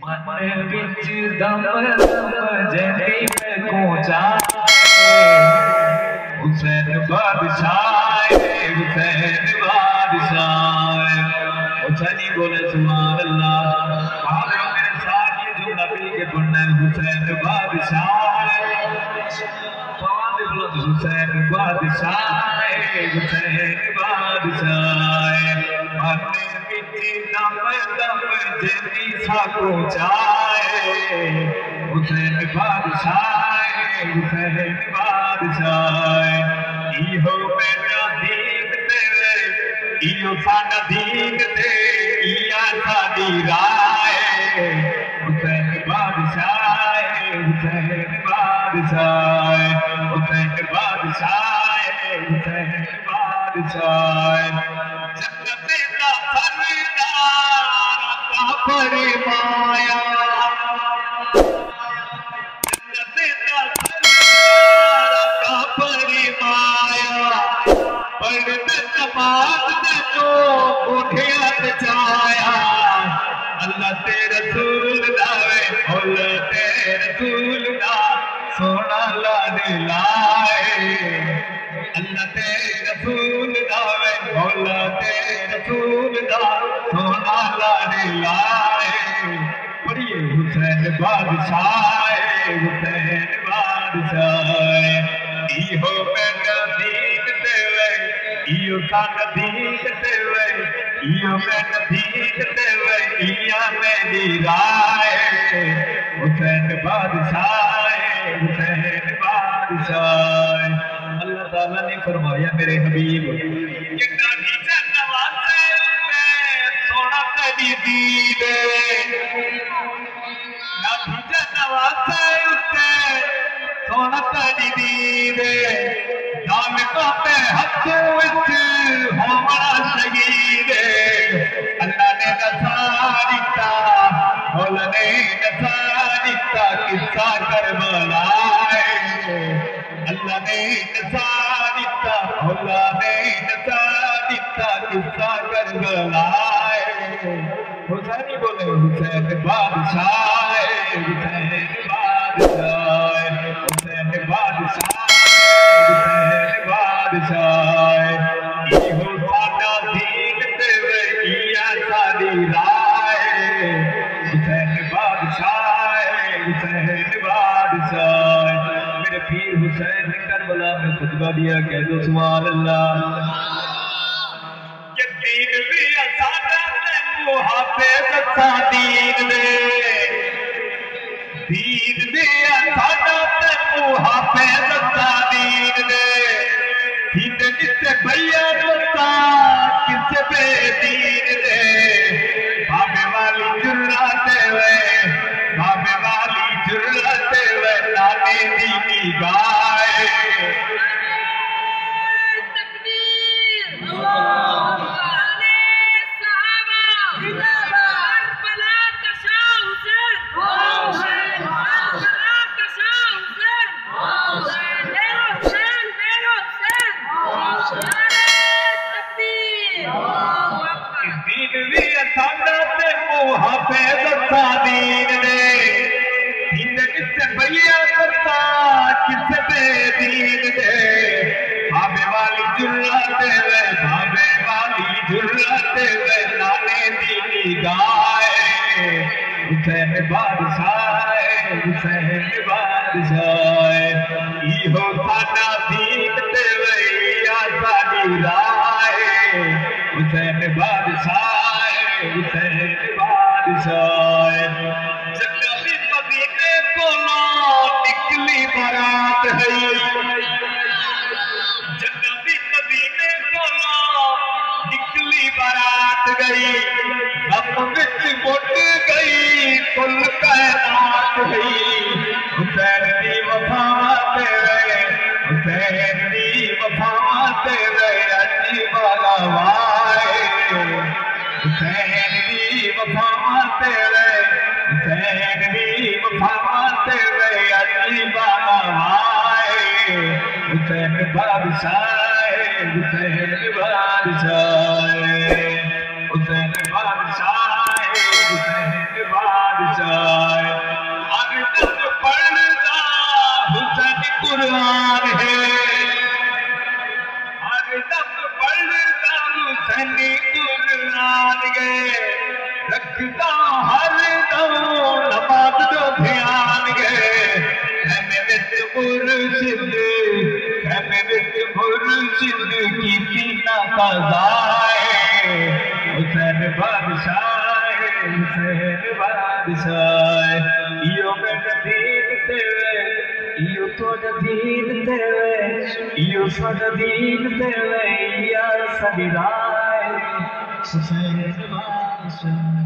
من بچ دم جنی میں کوچا حسین بادشاہ حسین بادشاہ حسینی بولے سبحان اللہ آپ میرے ساتھ یہ جو نبی کے پڑھنا ہے حسین بادشاہ حسین بادشاہ حسین بادشاہ من بچ دم جنی سا کوچائے حسین بادشاہ حسین بادشاہ ایہو میرا دین تیرے ایہو سانا دین تے ایہا سادی رائے حسین بادشاہ حسین بادشاہ حسین بادشاہ حسین بادشاہ جنت دا سردار کا فرمایا اللہ تیرے رسول داوے اللہ تیرے رسول دا سونا لانے لائے اللہ تیرے رسول داوے اللہ تیرے رسول دا سونا لانے لائے پڑھئے حسین بادشاہ حسین بادشاہ ایہو میرا دین تیوے ایہو سانا دین تیوے ایہو میرا دین تیوے ایہا میری رائے حسین بادشاہ حسین بادشاہ اللہ تعالیٰ نے فرمایا میرے حبیب کہ نبی جنوان سے سونا تیری دید نبی جنوان سے سونا تیری دید دامتوں پہ حقوں وچ ہمارا شہید اللہ نے نصاریتا مولا نے نصاریتا قصہ کربلا اللہ نے نصاریتا مولا نے نصاریتا قصہ کربلا حسینی بولے حسین بادشاہ حسین بادشاہ حسین بادشاہ حسین بادشاہ ایہو سانا دین تیوے ایہا ساری رائے حسین بادشاہ حسین بادشاہ میرے پیر حسین نے کربلا میں خطبہ دیا کہہ دو سبحان اللہ کہ دین بھی اسانا محافظ سا دین دے دین بھی اسانا محافظ سا دین دے دین جسے بھیا رسا کسے بے دین دے بابے والی جراتے ہوئے بابے والی جراتے ہوئے نانے دینی گائے حافظ سا دین دے دین جسے بھیا کرتا کسے بے دین دے بابے والی جراتے ہوئے بابے والی جراتے ہوئے نانے دینی گائے حسین بادشاہ حسین بادشاہ ایہو سانا دین تیوے ایہا ساری رائے حسین بادشاہ حسین بادشاہ جب نبی مدینے کو نکلی برات ہے جب نبی مدینے کو نکلی برات گئی غم وچ مٹ گئی کل کائنات گئی حسین دی وفا تیرے حسین دی وفا تیرے عجیب آوائے حسین دی وفا تیرے حسین دی وفا تیرے عجیب آوائے حسین بادشاہ حسین بادشاہ حسین بادشاہ حسین بادشاہ گے رکھتا ہر دم نماز جو دھیان گے خیمے وچ مرشد کی پینا قضائے حسین بادشاہ حسین بادشاہ ایو میرا دین تیوے ایو توڑا دین تیوے ایو سوڑا دین تیوے یا سبی رائے حسین بادشاہ